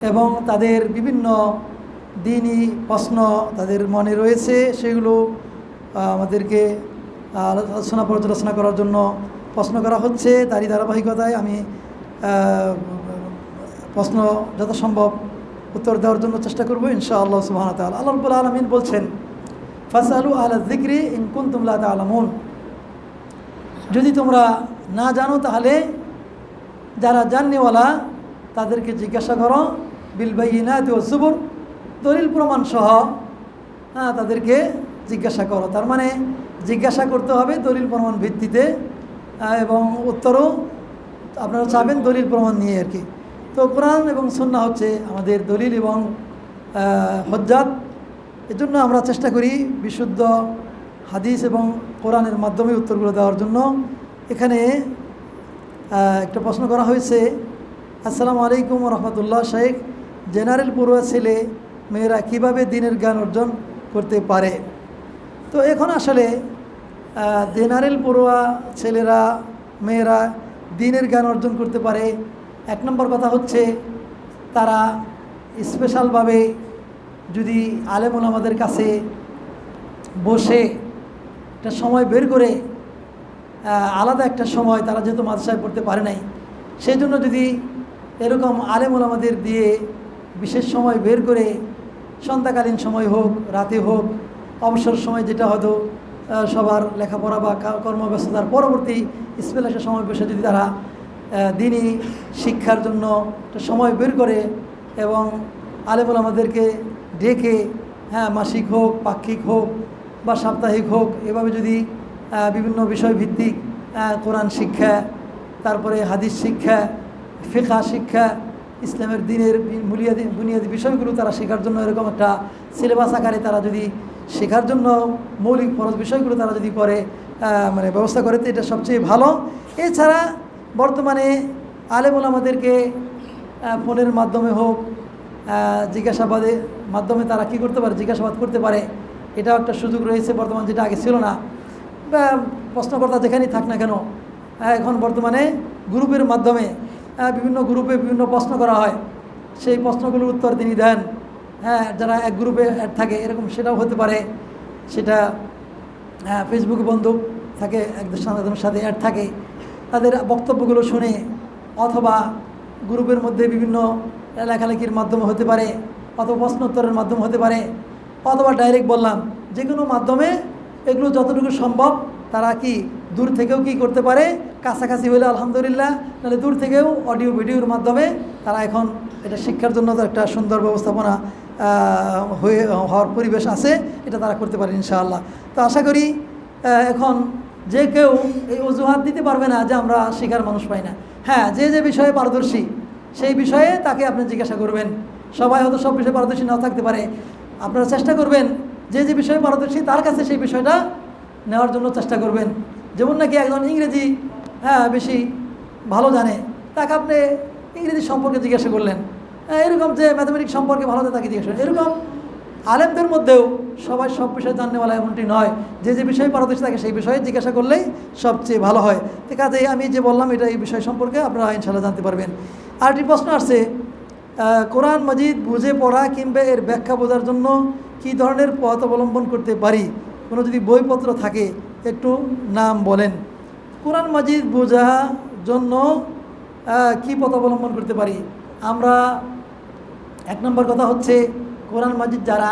এবং তাদের বিভিন্ন দিনই প্রশ্ন তাদের মনে রয়েছে, সেগুলো আমাদেরকে আলোচনা পর্যালোচনা করার জন্য প্রশ্ন করা হচ্ছে। তারই ধারাবাহিকতায় আমি প্রশ্ন যথাসম্ভব উত্তর দেওয়ার জন্য চেষ্টা করব ইনশাআল্লাহ সুবহানাহু ওয়া তাআলা। আল্লাহ রাব্বুল আলামিন বলছেন, ফাসআলু আহলা যিকরি ইন কুনতুম লা তা'লামুন, যদি তোমরা না জানো তাহলে যারা জাননেওয়ালা তাদেরকে জিজ্ঞাসা করো, বিল বাইয়িনাতি ওয়াজ জুবুর, দলিল প্রমাণ সহ তাদেরকে জিজ্ঞাসা করো। তার মানে জিজ্ঞাসা করতে হবে দলিল প্রমাণ ভিত্তিতে, এবং উত্তরও আপনারা চাবেন দলিল প্রমাণ নিয়ে আর কি। তো কোরআন এবং সুন্নাহ হচ্ছে আমাদের দলিল এবং হুজ্জাত। এজন্য আমরা চেষ্টা করি বিশুদ্ধ হাদিস এবং কোরআনের মাধ্যমে উত্তরগুলো দেওয়ার জন্য। এখানে একটা প্রশ্ন করা হয়েছে, আসসালামু আলাইকুম রহমতুল্লাহ শেখ, জেনারেল পড়ুয়া ছেলে মেয়েরা কিভাবে দ্বীনের জ্ঞান অর্জন করতে পারে? তো এখন আসলে জেনারেল পড়ুয়া ছেলেরা মেয়েরা দ্বীনের জ্ঞান অর্জন করতে পারে। এক নম্বর কথা হচ্ছে, তারা স্পেশালভাবে যদি আলেম ওলামাদের কাছে বসে একটা সময় বের করে, আলাদা একটা সময়, তারা যেহেতু মাদ্রাসায় পড়তে পারে নাই, সেই জন্য যদি এরকম আলেম ওলামাদের দিয়ে বিশেষ সময় বের করে, সন্ধ্যাকালীন সময় হোক, রাতে হোক, অবসর সময় যেটা হয়তো সবার লেখাপড়া বা কর্মব্যস্ততার পরবর্তী স্পেশাল সময় বসে যদি তারা দিনই শিক্ষার জন্য একটা সময় বের করে এবং আলেম ওলামাদেরকে ডেকে, মাসিক হোক, পাক্ষিক হোক বা সাপ্তাহিক হোক, এভাবে যদি বিভিন্ন বিষয় ভিত্তিক কোরআন শিক্ষা, তারপরে হাদিস শিক্ষা, ফিকহ শিক্ষা, ইসলামের দ্বীনের বুনিয়াদি বিষয়গুলো তারা শেখার জন্য এরকম একটা সিলেবাস আকারে তারা যদি শেখার জন্য মৌলিক ফরজ বিষয়গুলো তারা যদি করে মানে ব্যবস্থা করে, তো এটা সবচেয়ে ভালো। এছাড়া বর্তমানে আলেম ওলামাদেরকে ফোনের মাধ্যমে হোক, জিজ্ঞাসাবাদের মাধ্যমে তারা কি করতে পারে, জিজ্ঞাসাবাদ করতে পারে। এটাও একটা সুযোগ রয়েছে বর্তমান, যেটা আগে ছিল না। প্রশ্নকর্তা যেখানেই থাক না কেন, এখন বর্তমানে গ্রুপের মাধ্যমে বিভিন্ন গ্রুপে বিভিন্ন প্রশ্ন করা হয়, সেই প্রশ্নগুলোর উত্তর তিনি দেন। যারা এক গ্রুপে অ্যাড থাকে এরকম, সেটাও হতে পারে। সেটা ফেসবুক বন্ধু থাকে, একজনের সাথে অ্যাড থাকে, তাদের বক্তব্যগুলো শুনে, অথবা গ্রুপের মধ্যে বিভিন্ন লেখালেখির মাধ্যমে হতে পারে, অথবা প্রশ্নোত্তরের মাধ্যমে হতে পারে, অথবা ডাইরেক্ট বললাম, যে কোনো মাধ্যমে এগুলো যতটুকু সম্ভব তারা কি দূর থেকেও কি করতে পারে, কাছাকাছি হলে আলহামদুলিল্লাহ, নাহলে দূর থেকেও অডিও ভিডিওর মাধ্যমে তারা এখন এটা শিক্ষার জন্য তো একটা সুন্দর ব্যবস্থাপনা হওয়ার পরিবেশ আছে, এটা তারা করতে পারে ইনশাআল্লাহ। তো আশা করি এখন যে কেউ এই অজুহাত দিতে পারবে না যে আমরা শেখার মানুষ পাই না। যে বিষয়ে পারদর্শী সেই বিষয়ে তাকে আপনি জিজ্ঞাসা করবেন। সবাই হয়তো সব বিষয়ে পারদর্শী নাও থাকতে পারে, আপনারা চেষ্টা করবেন যে বিষয়ে পারদর্শী তার কাছে সেই বিষয়টা নেওয়ার জন্য চেষ্টা করবেন। যেমন নাকি একজন ইংরেজি বেশি ভালো জানে, তাকে আপনি ইংরেজি সম্পর্কে জিজ্ঞাসা করলেন, এরকম যে ম্যাথামেটিক্স সম্পর্কে ভালো তাকে জিজ্ঞাসা করলেন। এরকম আলেমদের মধ্যেও সবাই সব বিষয়ে জাননেওয়ালা এমনটি নয়, যে বিষয়ে পারদর্শী থাকে সেই বিষয়ে জিজ্ঞাসা করলেই সবচেয়ে ভালো হয়। তো কাজেই আমি যে বললাম এটা এই বিষয় সম্পর্কে আপনারা ইনশাআল্লাহ জানতে পারবেন। আরেকটি প্রশ্ন আসছে, কোরআন মাজিদ বুঝে পড়া কিংবা এর ব্যাখ্যা বোঝার জন্য কী ধরনের পথ অবলম্বন করতে পারি? কোনো যদি বইপত্র থাকে একটু নাম বলেন। কোরআন মাজিদ বোঝার জন্য কী পথ অবলম্বন করতে পারি? আমরা এক নম্বর কথা হচ্ছে, কোরআন মাজিদ যারা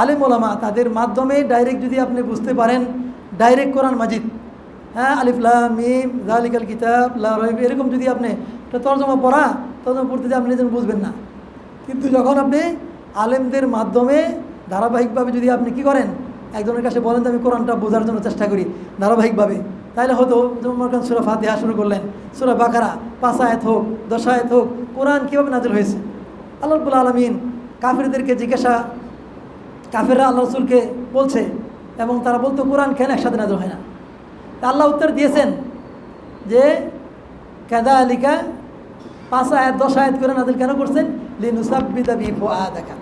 আলেম ওলামা তাদের মাধ্যমে ডাইরেক্ট যদি আপনি বুঝতে পারেন, ডাইরেক্ট কোরআন মাজিদ, আলিফ লাম মিম যালিকাল কিতাব লা রাইব, এরকম যদি আপনি তর্জমা পড়তে যে আপনি নিজে বুঝবেন না। কিন্তু যখন আপনি আলেমদের মাধ্যমে ধারাবাহিকভাবে যদি আপনি কি করেন, একজনের কাছে বলেন যে আমি কোরআনটা বোঝার জন্য চেষ্টা করি ধারাবাহিকভাবে, তাহলে হয়তো যেমন মনে করেন সূরা ফাতিহা শুরু করলেন, সূরা বাকারা 5 আয়াত হোক 10 আয়াত হোক, কোরআন কীভাবে নাযিল হয়েছে। আল্লাহ রাব্বুল আলামিন কাফিরদেরকে কাফিররা আল্লাহ রাসূলকে বলছে, এবং তারা বলতো কোরআন কেন একসাথে নাযিল হয় না। তা আল্লাহ উত্তর দিয়েছেন যে কাযালিকা 5 আয়াত 10 আয়াত করে নাযিল কেন করছেন, লিনুসাব্বিতা বিহি ফুআদাকা,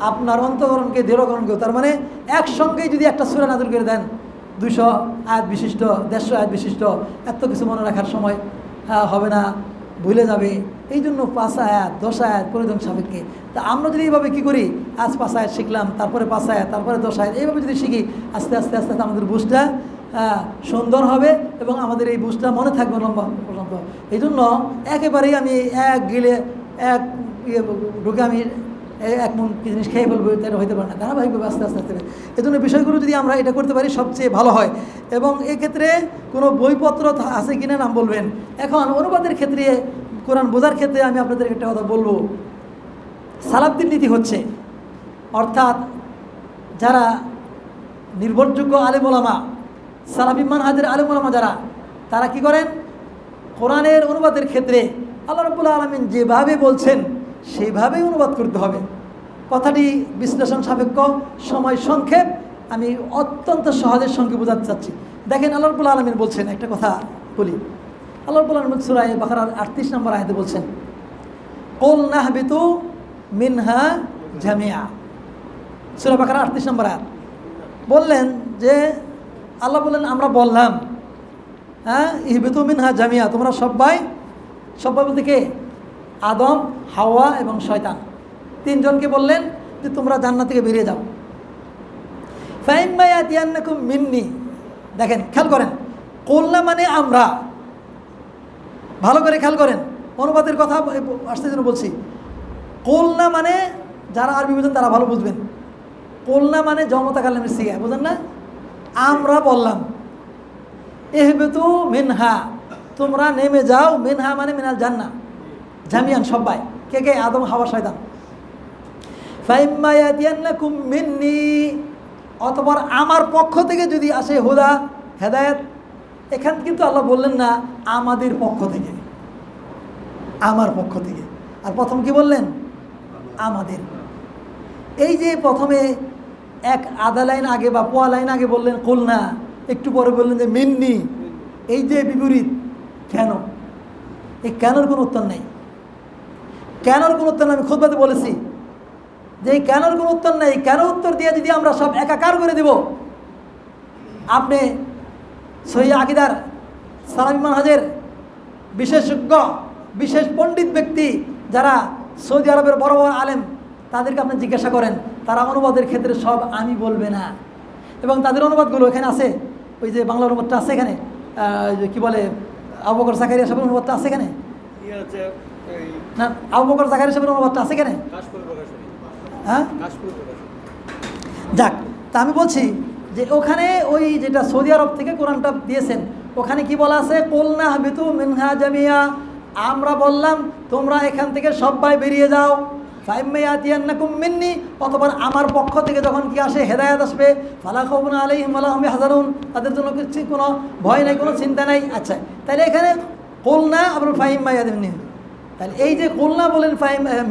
আপনার অন্তঃকরণকে দৃঢ়করণ করে। তার মানে একসঙ্গেই যদি একটা সূরা নাযিল করে দেন, 200 আয়াত বিশিষ্ট, 150 আয়াত বিশিষ্ট, এত কিছু মনে রাখার সময় হবে না, ভুলে যাবে। এই জন্য 5 আয়াত 10 আয়াত প্রয়োজন সাপেক্ষে। তা আমরা যদি এইভাবে কী করি, আজ 5 আয়াত শিখলাম, তারপরে 5 আয়াত, তারপরে 10 আয়াত, এইভাবে যদি শিখি, আস্তে আস্তে আস্তে আস্তে আমাদের বুঝটা সুন্দর হবে এবং আমাদের এই বুঝটা মনে থাকবে লম্বা পর্যন্ত। এই জন্য একেবারেই আমি এক গিলে এক ঢুকে আমি এক মন কি জিনিস খেয়ে ফেলবো, এটা হইতে পারে না, ধারাবাহিকভাবে আস্তে আস্তে আস্তে। এই জন্য বিষয়গুলো যদি আমরা এটা করতে পারি সবচেয়ে ভালো হয়। এবং এক্ষেত্রে কোনো বইপত্র আছে কিনা নাম বলবেন। এখন অনুবাদের ক্ষেত্রে, কোরআন বোঝার ক্ষেত্রে আমি আপনাদের একটা কথা বলবো। সালাফদের নীতি হচ্ছে, অর্থাৎ যারা নির্ভরযোগ্য আলেম ওলামা, সালাফি মানহাজের আলেম ওলামা যারা, তারা কি করেন, কোরআনের অনুবাদের ক্ষেত্রে আল্লাহ রাব্বুল আলামিন যেভাবে বলছেন সেইভাবেই অনুবাদ করতে হবে। কথাটি বিশ্লেষণ সাপেক্ষ, সময় সংক্ষেপ, আমি অত্যন্ত সহজের সঙ্গে বোঝাতে চাচ্ছি। দেখেন আল্লাহ রাব্বুল আলামিন বলছেন, একটা কথা বলি। আল্লাহ রাব্বুল আলামিন সূরা বাকারার 38 নম্বর আয়াতে বলছেন, কুল নাহবিতু মিনহা জামিআ। সূরা বাকারা 38 নম্বর আয়াত বললেন যে, আল্লাহ বললেন আমরা বললাম, ইহবিতু মিনহা জামিআ, তোমরা সবাই বলতে কে, আদম, হাওয়া এবং শয়তান, তিনজনকে বললেন যে তোমরা জান্নাত থেকে বেরিয়ে যাও। ফাইম্মা ইয়াতিয়ান্নাকুম মিন্নি, দেখেন খেয়াল করেন, কুলনা মানে আমরা, ভালো করে খেয়াল করেন, অনুবাদের কথা আসতে জন্য বলছি। কুলনা মানে যারা আরবি বুঝেন তারা ভালো বুঝবেন। কুলনা মানে জমতা কালামের সিগা, বুঝেন না? আমরা বললাম, ইহবিতু মিনহা, তোমরা নেমে যাও, মিনহা মানে মিনাল জান্নাহ, জামিয়ান সবাই, কে কে, আদম, হাওয়া, শয়তান। ফাইম্মা ইয়াতিয়ান্নাকুম মিন্নি, অতঃপর আমার পক্ষ থেকে যদি আসে হুদা, হেদায়েত, এখান কিন্তু আল্লাহ বললেন না আমাদের পক্ষ থেকে, আমার পক্ষ থেকে। আর প্রথম কি বললেন, আমাদের। এই যে প্রথমে এক আধা লাইন আগে বা পোয়া লাইন আগে বললেন কুলনা, একটু পরে বললেন যে মিন্নি, এই যে বিপরীত, কেন? এই কেনর কোনো উত্তর নেই। কেনর কোনো উত্তর আমি খুতবাতে বলেছি যে এই কেনর কোনো উত্তর নেই। কেন উত্তর দিয়ে যদি আমরা সব একাকার করে দেব, আপনি সহিহ আকীদার সালাফি মানহাজের বিশেষজ্ঞ, বিশেষ পণ্ডিত ব্যক্তি যারা সৌদি আরবের বড় বড় আলেম, তাদেরকে আপনি জিজ্ঞাসা করেন, তারা অনুবাদের ক্ষেত্রে সব আমি বলবে না। এবং তাদের অনুবাদগুলো এখানে আছে, ওই যে বাংলা অনুবাদটা আছে এখানে, কি বলে, আবু বকর জাকারিয়া সাহেবের অনুবাদটা আছে এখানে না, আবু বকর জাকারিয়া সাহেবের অনুবাদটা আছে এখানে, হ্যাঁ যাক। তা আমি বলছি যে ওখানে ওই যেটা সৌদি আরব থেকে কোরআনটা দিয়েছেন, ওখানে কি বলা আছে, কুল নাহবিতু মিনহা জামিয়া, আমরা বললাম তোমরা এখান থেকে সবাই বেরিয়ে যাও। ফাইম্মা ইয়াতিয়ান্নাকুম মিন্নি, অতঃপর আমার পক্ষ থেকে যখন কি আসে, হেদায়েত আসবে, ফালা খাউফুন আলাইহিম ওয়া লা হুম ইয়াহজানুন, তাদের জন্য কোনো ভয় নাই, কোনো চিন্তা নাই। আচ্ছা, তাহলে এখানে কুলনা আবার ফাইম্মা ইয়াতিয়ান্নি, তাহলে এই যে কুলনা বললেন,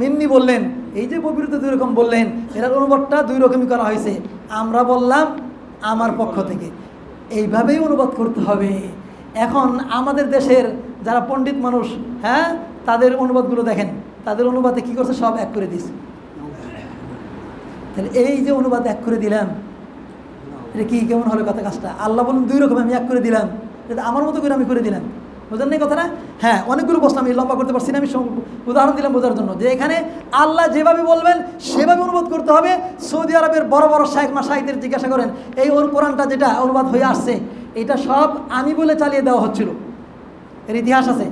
মিন্নি বললেন, এই যে বিপরীত দুই রকম বললেন, এটার অনুবাদটা দুই রকমই করা হয়েছে। আমরা বললাম আমার পক্ষ থেকে, এইভাবেই অনুবাদ করতে হবে। এখন আমাদের দেশের যারা পণ্ডিত মানুষ, হ্যাঁ, তাদের অনুবাদগুলো দেখেন, তাদের অনুবাদে কী করছে, সব এক করে দিছে। তাহলে এই যে অনুবাদ এক করে দিলাম, এটা কি কেমন হলো কথা কাজটা? আল্লাহ বলুন দুই রকম, আমি এক করে দিলাম, এটা আমার মতো করে আমি করে দিলাম, বুঝলেন না কথাটা? হ্যাঁ, অনেকগুলো প্রশ্ন আমি লম্বা করতে পারছি না, আমি উদাহরণ দিলাম বোঝার জন্য, যে এখানে আল্লাহ যেভাবে বলবেন সেভাবে অনুবাদ করতে হবে। সৌদি আরবের বড় বড় শাইখ মাশাইখদের জিজ্ঞাসা করেন, এই ওর কোরআনটা যেটা অনুবাদ হয়ে আসছে, এটা সব আমি বলে চালিয়ে দেওয়া হচ্ছিল, এর ইতিহাস আছে,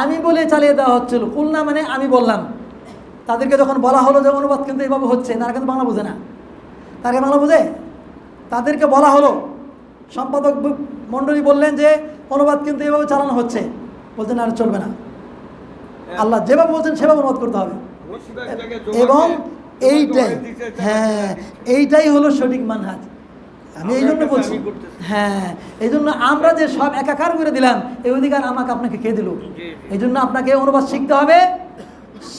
আমি বলে চালিয়ে দেওয়া হচ্ছিল। কুলনা মানে আমি বললাম। তাদেরকে যখন বলা হলো যে অনুবাদ কিন্তু এইভাবে হচ্ছে, তারা কিন্তু বাংলা বোঝে না। তারা বাংলা বোঝে? তাদেরকে বলা হলো, সম্পাদক মণ্ডলী বললেন যে অনুবাদ কিন্তু এইভাবে চালানো হচ্ছে, বলছেন আর চলবে না, আল্লাহ যেভাবে বলছেন সেভাবে অনুবাদ করতে হবে। এবং এইটাই, হ্যাঁ, এইটাই হলো সঠিক মানহাজ। আমি এই জন্য বলছি, হ্যাঁ, এই জন্য আমরা যে সব একাকার করে দিলাম, এই অধিকার আমাকে আপনাকে কে দিল? এই জন্য আপনাকে অনুবাদ শিখতে হবে।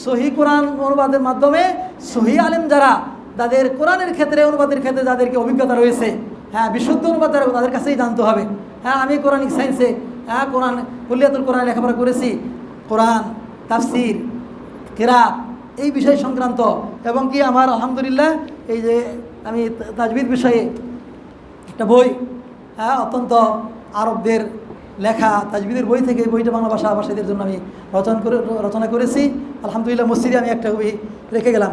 সহি কোরআন অনুবাদের মাধ্যমে সহি আলেম যারা, তাদের কোরআনের ক্ষেত্রে, অনুবাদের ক্ষেত্রে যাদেরকে অভিজ্ঞতা রয়েছে, হ্যাঁ, বিশুদ্ধ অনুবাদ যারা, তাদের কাছেই জানতে হবে। হ্যাঁ, আমি কোরআনিক সায়েন্সে, হ্যাঁ, কুল্লিয়াতুল কোরআন লেখাপড়া করেছি, কোরআন, তাফসির, কিরাত, এই বিষয় সংক্রান্ত, এবং কি আমার আলহামদুলিল্লাহ এই যে আমি তাজবিদ বিষয়ে একটা বই, হ্যাঁ, অত্যন্ত আরবদের লেখা তাজবিদের বই থেকে, এই বইটা বাংলা ভাষাভাষীদের জন্য আমি রচনা করেছি। আলহামদুলিল্লাহ মসজিদে আমি একটা কবি রেখে গেলাম,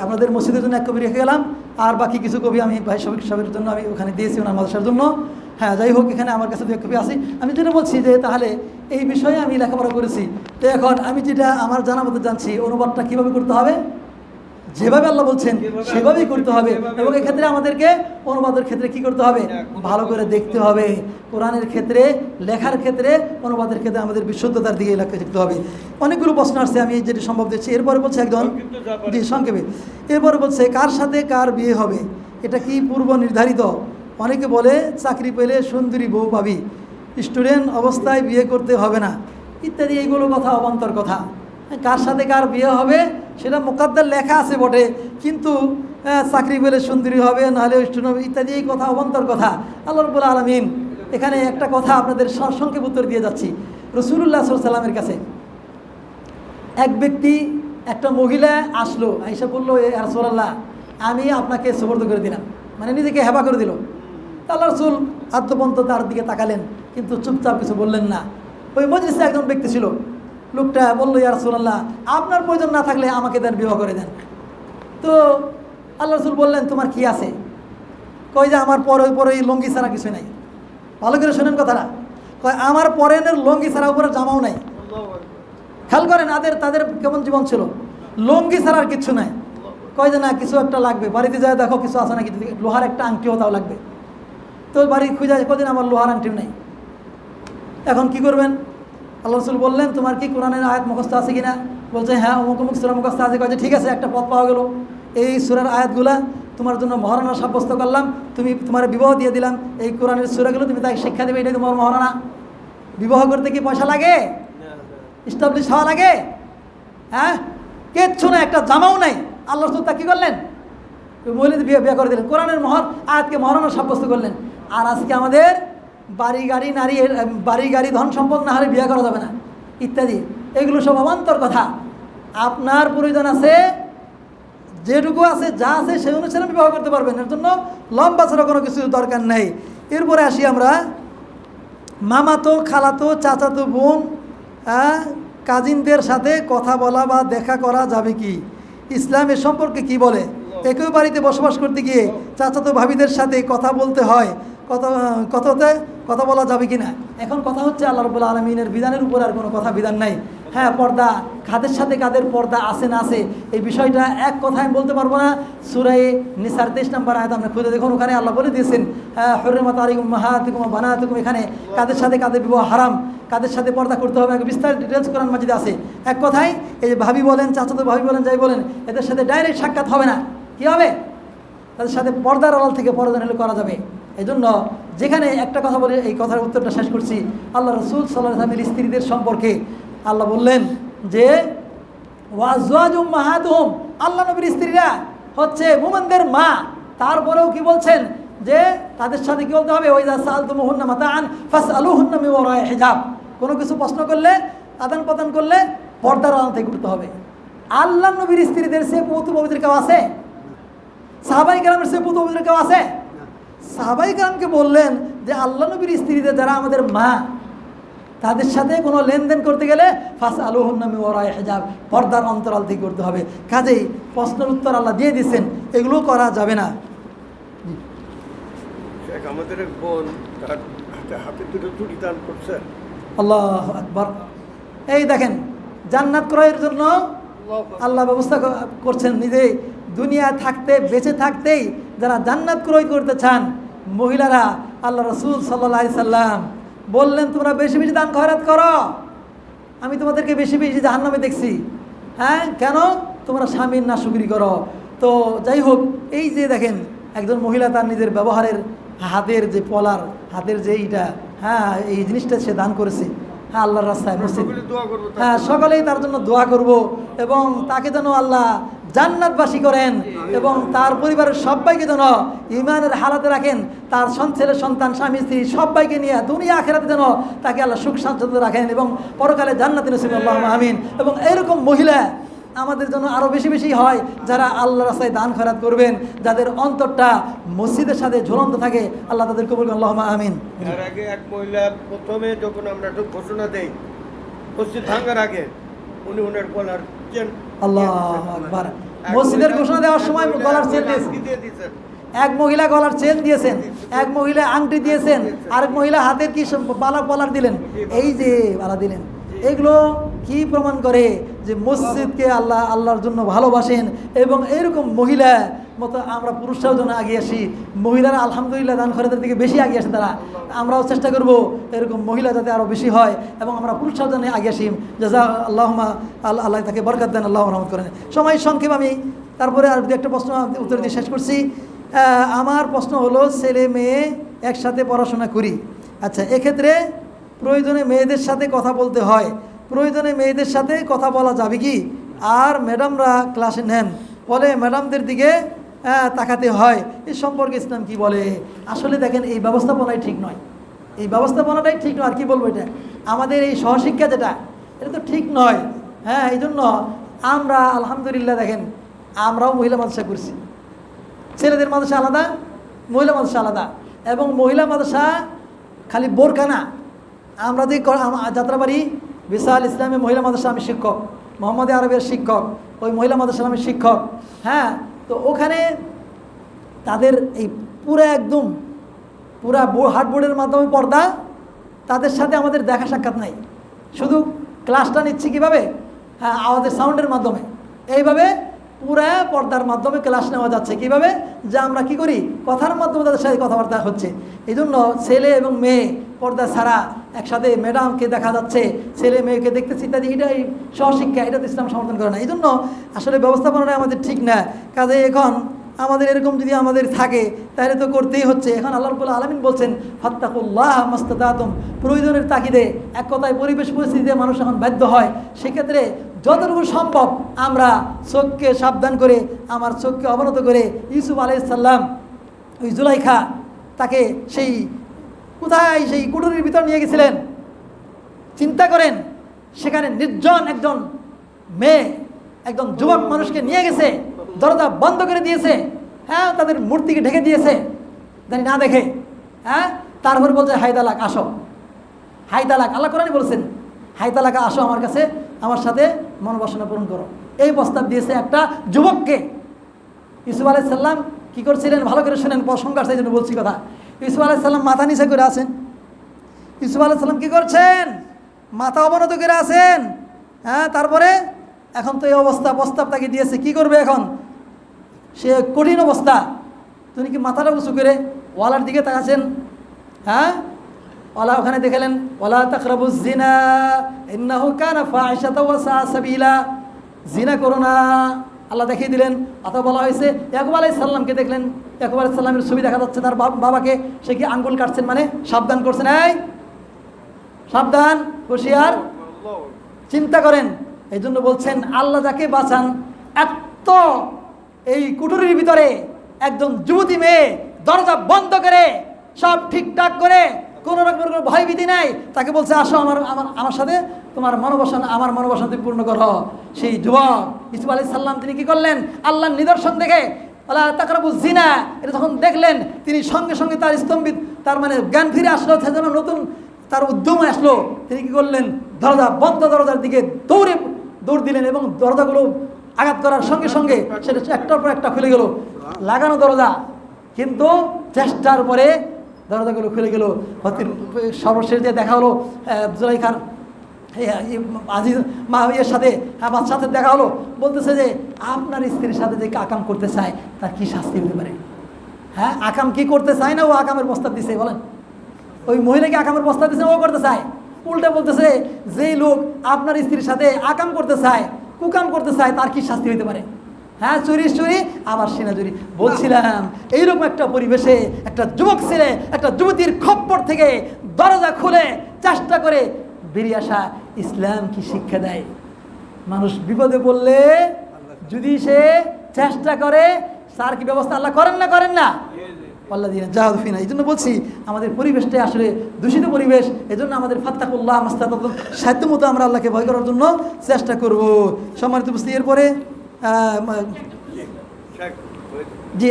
আপনাদের মসজিদের জন্য এক কবি রেখে গেলাম, আর বাকি কিছু কবি আমি ভাই শফিক সাহেবের জন্য আমি ওখানে দিয়েছি ওনার মাদ্রাসার জন্য। হ্যাঁ, যাই হোক, এখানে আমার কাছে 2 কপি আছে। আমি যেটা বলছি যে তাহলে এই বিষয়ে আমি লেখাপড়া করেছি, তো এখন আমি যেটা আমার জানা মতো জানছি, অনুবাদটা কীভাবে করতে হবে, যেভাবে আল্লাহ বলছেন সেভাবেই করতে হবে। এবং এক্ষেত্রে আমাদেরকে অনুবাদের ক্ষেত্রে কি করতে হবে, ভালো করে দেখতে হবে। কোরআনের ক্ষেত্রে, লেখার ক্ষেত্রে, অনুবাদের ক্ষেত্রে আমাদের বিশুদ্ধতার দিকে লক্ষ্য রাখতে হবে। অনেকগুলো প্রশ্ন আসছে, আমি যেটি সম্ভব দিচ্ছি। এরপরে বলছে একজন, জি সংক্ষেপে, এরপরে বলছে কার সাথে কার বিয়ে হবে, এটা কি পূর্ব নির্ধারিত? অনেকে বলে চাকরি পেলে সুন্দরী বউ পাবি, স্টুডেন্ট অবস্থায় বিয়ে করতে হবে না, ইত্যাদি। এইগুলো কথা অবান্তর কথা। কার সাথে কার বিয়ে হবে সেটা মুকাদ্দার লেখা আছে বটে, কিন্তু চাকরি পেলে সুন্দরী হবে, নাহলে স্টুডেন্ট হবে, ইত্যাদি। এই কথা অবান্তর কথা। আল্লাহ রাব্বুল আলামিন এখানে একটা কথা আপনাদের সংক্ষেপ উত্তর দিয়ে যাচ্ছি। রাসূলুল্লাহ সাল্লাল্লাহু আলাইহি ওয়াসাল্লামের কাছে এক ব্যক্তি, একটা মহিলা আসলো, আয়েশা বললো, ইয়া রাসূলুল্লাহ, আমি আপনাকে সুবর্দ করে দিলাম, মানে নিজেকে হেবা করে দিল। আল্লাহ রাসূল আদ্যপন্ত তার দিকে তাকালেন, কিন্তু চুপচাপ কিছু বললেন না। ওই মজলিসে একজন ব্যক্তি ছিল, লোকটা বললো, ইয়া রাসূলুল্লাহ, আপনার প্রয়োজন না থাকলে আমাকে দেন, বিবাহ করে দেন। তো আল্লাহ রাসূল বললেন, তোমার কি আছে? কয় যে আমার পরে লঙ্গি ছাড়া কিছু নাই। ভালো করে শোনেন কথাটা। কয় আমার পরেনের লঙ্গি ছাড়া উপরে জামাও নাই। খেয়াল করেন তাদের কেমন জীবন ছিল, লঙ্গি ছাড়া আর কিছু নাই। কয় যে না, কিছু একটা লাগবে, বাড়িতে যায় দেখো কিছু আছে নাকি, লোহার একটা আংটিও তাও লাগবে। তো বাড়ি খুঁজে কদিন আমার লোহার আংটিও নেই। এখন কি করবেন? আল্লাহ রাসূল বললেন, তোমার কি কোরআনের আয়াত মুখস্থ আছে কিনা? বলছে হ্যাঁ, অমুক অমুক সূরা মুখস্থ আছে। কয়েছে ঠিক আছে, একটা পথ পাওয়া গেল, এই সূরার আয়াতগুলা তোমার জন্য মহারণা সাব্যস্ত করলাম, তোমার বিবাহ দিয়ে দিলাম, এই কোরআনের সূরাগুলো তুমি তাকে শিক্ষা দেবে, এটাই তোমার মহারণা। বিবাহ করতে কি পয়সা লাগে? এস্টাবলিশ হওয়া লাগে? হ্যাঁ, কিচ্ছু না, একটা জামাও নাই। আল্লাহ রাসূল তা কী করলেন? মহিলাদের বিয়ে করে দিলেন, কোরআনের আয়াতকে মহারণা সাব্যস্ত করলেন। আর আজকে আমাদের বাড়ি গাড়ি ধন সম্পদ না হলে বিয়ে করা যাবে না, ইত্যাদি। এগুলো সব অবান্তর কথা। আপনার প্রয়োজন আছে, যেটুকু আছে, যা আছে সেই অনুসারে বিবাহ করতে পারবেন, এর জন্য লম্বা ছাড়া কোনো কিছু দরকার নেই। এরপরে আসি আমরা, মামাতো, খালাতো, চাচাতো বোন, কাজিনদের সাথে কথা বলা বা দেখা করা যাবে কি? ইসলাম এ সম্পর্কে কি বলে? একই বাড়িতে বসবাস করতে গিয়ে চাচাতো ভাবিদের সাথে কথা বলতে হয়, কথা বলা যাবে কি না? এখন কথা হচ্ছে আল্লাহ রাব্বুল আলামিনের বিধানের উপর আর কোনো কথা বিধান নাই। হ্যাঁ, পর্দা, কাদের সাথে কাদের পর্দা আছে না আছে, এই বিষয়টা এক কথায় আমি বলতে পারবো না। সূরা নিসার 23 নম্বর আয়াত আমরা খুঁজে দেখুন, ওখানে আল্লাহ বলে দিয়েছেন, হুররিমাত আলাইকুম উম্মাহাতুকুম ওয়া বানাতুকুম। এখানে কাদের সাথে কাদের বিবাহ হারাম, কাদের সাথে পর্দা করতে হবে, বিস্তারিত ডিটেলস কোরআন মাজিদে আছে। এক কথায় এই যে ভাবি বলেন, চাচাতো ভাবি বলেন, যাই বলেন, এদের সাথে ডাইরেক্ট সাক্ষাৎ হবে না। কী হবে? তাদের সাথে পর্দার আড়াল থেকে প্রয়োজন হলে করা যাবে। এই জন্য যেখানে একটা কথা বলে এই কথার উত্তরটা শেষ করছি, আল্লাহ রাসূল সাল্লাল্লাহু আলাইহি ওয়াসাল্লামের স্ত্রীদের সম্পর্কে আল্লাহ বললেন যে ওয়াজওয়াজু উম্মাহাতুহুম, আল্লাহ নবীর স্ত্রীরা হচ্ছে মুমিনদের মা। তারপরেও কি বলছেন যে তাদের সাথে কি বলতে হবে? ওয়াইযা সাআলতুমুহুন্না মাতাআন ফাসআলুহুন্না মিন ওয়ারা'i হিজাব। কোনো কিছু প্রশ্ন করলে, আদান প্রদান করলে পর্দার আড়াল থেকে করতে হবে। আল্লাহ নবীর স্ত্রীদের সে পবিত্র কেউ আছে? সাহাবায়ে কেরামের সে পবিত্র কেউ আছে? সাহাবায়ে কেরামকে বললেন যে আল্লাহ নবীর স্ত্রীদের যারা আমাদের মা, তাদের সাথে কোনো লেনদেন করতে গেলে ফাসআলুহুন্না মিন ওয়ারা'i হিজাব, পর্দার অন্তরাল থেকে করতে হবে। কাজেই প্রশ্নের উত্তর আল্লাহ দিয়ে দিয়েছেন, এগুলো করা যাবে না। আমাদের এক বোন তার হাতে দুটো চুড়ি দান করছে। আল্লাহু আকবার। এই দেখেন, জান্নাত ক্রয়ের জন্য আল্লাহ ব্যবস্থা করছেন নিজে। দুনিয়া থাকতে, বেঁচে থাকতেই যারা জান্নাত ক্রয় করতে চান মহিলারা, আল্লাহ রাসূল সাল্লাল্লাহু আলাইহি সাল্লাম বললেন, তোমরা বেশি বেশি দান খয়রাত করো, আমি তোমাদেরকে বেশি বেশি জাহান্নামে দেখছি। হ্যাঁ, কেন? তোমরা স্বামীর নাশুকরি করো। তো যাই হোক, এই যে দেখেন, একজন মহিলা তার নিজের ব্যবহারের হাতের যে পলার, হাতের যে এইটা, হ্যাঁ, এই জিনিসটা সে দান করেছে, হ্যাঁ, আল্লাহর রাস্তায় মসজিদ। হ্যাঁ, সকলেই তার জন্য দোয়া করব এবং তাকে যেন আল্লাহ জান্নাতবাসী করেন এবং তার পরিবারের সবাইকে যেন ঈমানের হালাতে রাখেন। তার ছেলে সন্তান, স্বামী স্ত্রী সবাইকে নিয়ে দুনিয়া আখিরাতে যেন তাকে আল্লাহ সুখ শান্তিতে রাখেন এবং পরকালে জান্নাতে নসিব, আল্লাহুম্মা আমিন। এবং এইরকম মহিলা আমাদের জন্য আরও বেশি বেশি হয় যারা আল্লাহ রাস্তায় দান খয়রাত করবেন, যাদের অন্তরটা মসজিদের সাথে ঝুলন্ত থাকে। আল্লাহ তাদের কবুল করুন, আল্লাহুম্মা আমিন। এর আগে এক মহিলা প্রথমে যখন আমরা একটু ঘোষণা দেই মসজিদ ভাঙার আগে উনি ওনার গলার চেন আল্লাহু আকবার। মসজিদের ঘোষণা দেওয়ার সময় গলার চেন দিয়েছেন। এক মহিলা গলার চেন দিয়েছেন, এক মহিলা আংটি দিয়েছেন, আরেক মহিলা হাতের কি পলার দিলেন, এই যে বালা দিলেন। এগুলো কি প্রমাণ করে যে মসজিদকে আল্লাহর জন্য ভালোবাসেন। এবং এরকম মহিলা মতো আমরা পুরুষরাও যেন আগে আসি। মহিলারা আলহামদুলিল্লাহ দান খয়রাতের দিকে বেশি আগে আসে তারা। আমরাও চেষ্টা করব এরকম মহিলা যাতে আরও বেশি হয় এবং আমরা পুরুষরাও যেন আগে আসি। জাযা আল্লাহুম্মা আল্লাহ তাকে বরকত দেন, আল্লাহ রহমত করেন। সময় সংক্ষেপ, আমি তারপরে আর দু একটা প্রশ্ন উত্তর দিয়ে শেষ করছি। আমার প্রশ্ন হলো, ছেলে মেয়ে একসাথে পড়াশোনা করি, আচ্ছা এক্ষেত্রে প্রয়োজনে মেয়েদের সাথে কথা বলতে হয়, প্রয়োজনে মেয়েদের সাথে কথা বলা যাবে কি? আর ম্যাডামরা ক্লাসে নেন, ফলে ম্যাডামদের দিকে তাকাতে হয়, এই সম্পর্কে ইসলাম কি বলে? আসলে দেখেন, এই ব্যবস্থাপনাই ঠিক নয়, এই ব্যবস্থাপনাটাই ঠিক নয়। আর কি বলবো, এটা আমাদের এই সহশিক্ষা যেটা, এটা তো ঠিক নয়। হ্যাঁ, এই জন্য আমরা আলহামদুলিল্লাহ দেখেন, আমরাও মহিলা মাদ্রাসা করছি, ছেলেদের মাদ্রাসা আলাদা, মহিলা মাদ্রাসা আলাদা। এবং মহিলা মাদ্রাসা খালি বোরকা না, আমরা যে যাত্রাবাড়ি বিশাল ইসলামী মহিলা মাদ্রাসা আমি শিক্ষক, মোহাম্মদ আরবের শিক্ষক, ওই মহিলা মাদ্রাসা আমি শিক্ষক। হ্যাঁ, তো ওখানে তাদের এই একদম পুরা হার্ডবোর্ডের মাধ্যমে পর্দা, তাদের সাথে আমাদের দেখা সাক্ষাৎ নাই, শুধু ক্লাসটা নিচ্ছি কীভাবে? হ্যাঁ, আওয়াজের সাউন্ডের মাধ্যমে। এইভাবে পুরা পর্দার মাধ্যমে ক্লাস নেওয়া যাচ্ছে। কিভাবে? যে আমরা কি করি, কথার মাধ্যমে তাদের সাথে কথাবার্তা হচ্ছে। এই জন্য ছেলে এবং মেয়ে পর্দা ছাড়া একসাথে ম্যাডামকে দেখা যাচ্ছে, ছেলে মেয়েকে দেখতেছি ইত্যাদি, এটাই সহশিক্ষা, এটা তো ইসলাম সমর্থন করে না। এই জন্য আসলে ব্যবস্থাপনাটা আমাদের ঠিক না। কাজে এখন আমাদের এরকম যদি আমাদের থাকে তাহলে তো করতেই হচ্ছে। এখন আল্লাহ রাব্বুল আলামিন বলছেন, ফাত্তাকুল্লাহ মাস্তাতাতুম, প্রয়োজনের তাগিদে, এক কথায় পরিবেশ পরিস্থিতিতে মানুষ এখন বাধ্য হয়। সেক্ষেত্রে যতটুকু সম্ভব আমরা চোখকে সাবধান করে, আমার চোখকে অবনত করে, ইউসুফ আলাইহিস সালাম ওই জুলাইখা তাকে সেই কোথায়, সেই কুঠুরির ভিতর নিয়ে গেছিলেন। চিন্তা করেন, সেখানে নির্জন একজন মেয়ে, একজন যুবক মানুষকে নিয়ে গেছে, দরজা বন্ধ করে দিয়েছে। হ্যাঁ, তাদের মূর্তিকে ঢেকে দিয়েছে জানি না দেখে। হ্যাঁ, তারপর বলছে, হাই তালাক আসো, হাই তালাক, আল্লাহ কোরআনে বলছেন, হাই তালাক আসো আমার কাছে, আমার সাথে মনোবাসনা পূরণ করো। এই প্রস্তাব দিয়েছে একটা যুবককে। ইউসুফ আলাইহিস সালাম কী করছিলেন ভালো করে শুনেন, প্রসঙ্গ সেই জন্য বলছি কথা। ইউসুফ আলাইহিস সালাম মাথা নিচে করে আছেন। ইউসুফ আলাইহিস সালাম কী করছেন? মাথা অবনত করে আছেন। হ্যাঁ, তারপরে এখন তো এই অবস্থা, প্রস্তাব তাকে দিয়েছে, কি করবে এখন? সে কঠিন অবস্থা। তিনি কি মাথাটা উঁচু করে ওয়ালার দিকে তাকাচ্ছেন? হ্যাঁ, ওয়ালা ওখানে দেখালেন, ওয়ালা তাকরাবুজ জিনা ইন্নাহু কানা ফাহিশাতাও ওয়া সাআ সাবিলা, জিনা করো না, আল্লাহ দেখিয়ে দিলেন। অথবা বলা হয়েছে ইয়াকুব আলাইহিস সালামকে দেখলেন, ইয়াকুব আলাইহিস সালামের ছবি দেখা যাচ্ছে, তার বাবাকে, সে কি আঙ্গুল কাটছেন, মানে সাবধান করছেন, এই সাবধান, হুঁশিয়ার। চিন্তা করেন, এই জন্য বলছেন আল্লাহ যাকে বাঁচান। এত এই কুঠুরির ভিতরে একজন যুবতী মেয়ে দরজা বন্ধ করে, সব ঠিকঠাক করে, কোনো রকমের কোনো ভয়ভীতি নাই, তাকে বলছে আসো আমার সাথে তোমার মনোবাসনা, আমার মনোবাসনা তুমি পূর্ণ করো। সেই যুবক ইউসুফ আলাইহিস সালাম তিনি কি করলেন? আল্লাহর নিদর্শন দেখে, ওয়ালা তাকরাবুজ জিনা, এটা যখন দেখলেন, তিনি সঙ্গে সঙ্গে তার স্তম্ভিত, তার মানে জ্ঞান ফিরে আসলো, যেন নতুন তার উদ্যম আসলো। তিনি কি করলেন? দরজা বন্ধ দরজার দিকে দৌড় দিলেন এবং দরজাগুলো আঘাত করার সঙ্গে সঙ্গে সেটা একটার পর একটা খুলে গেল, লাগানো দরজা, কিন্তু চেষ্টার পরে দরজাগুলো খুলে গেল। সর্বশেষ যে দেখা হলো জুলাইখার আজিজ মাহিয়ার সাথে, আমার সাথে দেখা হলো, বলতেছে যে আপনার স্ত্রীর সাথে যে আকাম করতে চায় তার কি শাস্তি হতে পারে? হ্যাঁ, আকাম কি করতে চায় না, ও আকামের প্রস্তাব দিছে, বলেন ওই মহিলাকে আকামের প্রস্তাব দিচ্ছে, ও করতে চায়। উল্টে বলতেছে যেই লোক আপনার স্ত্রীর সাথে আকাম করতে চায়, কুকাম করতে চায়, তার কি শাস্তি হতে পারে? হ্যাঁ, চুরি আবার সিনা চুরি। বলছিলাম এইরকম একটা পরিবেশে একটা যুবক ছেলে একটা যুবতীর খপ্পর থেকে দরজা খুলে চেষ্টা করে বেরিয়ে আসা, ইসলাম কি শিক্ষা দেয়? মানুষ বিপদে পড়লে যদি সে চেষ্টা করে, তার কি ব্যবস্থা আল্লাহ করেন না? করেন না? আল্লাযীনা জাহাদু ফিনা। এই জন্য বলছি আমাদের পরিবেশটাই আসলে দূষিত পরিবেশ। এই জন্য আমাদের ফাত্তাকুল্লাহ মাস্তাতাতুম, সাধ্য মতো আমরা আল্লাহকে ভয় করার জন্য চেষ্টা করব। সম্মানিত উপস্থিতি, এরপরে জি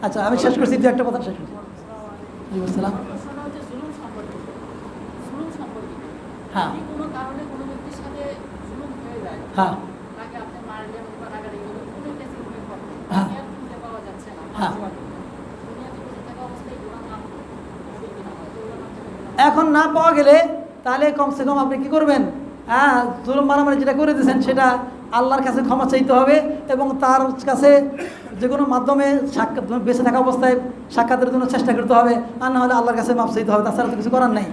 আচ্ছা আমি শেষ করছি, দু একটা কথা শেষ করছি। জি আসসালাম। হ্যাঁ হ্যাঁ হ্যাঁ হ্যাঁ। এখন না পাওয়া গেলে তাহলে কমসে কম আপনি কি করবেন? হ্যাঁ, জুলুম মারামারি যেটা করে দিয়েছেন সেটা আল্লাহর কাছে ক্ষমা চাইতে হবে এবং তার কাছে যে কোনো মাধ্যমে সাক্ষাৎ, বেঁচে থাকা অবস্থায় সাক্ষাতের জন্য চেষ্টা করতে হবে, আর না হলে আল্লাহর কাছে মাপ চাইতে হবে। তাছাড়া তো কিছু করার নাই।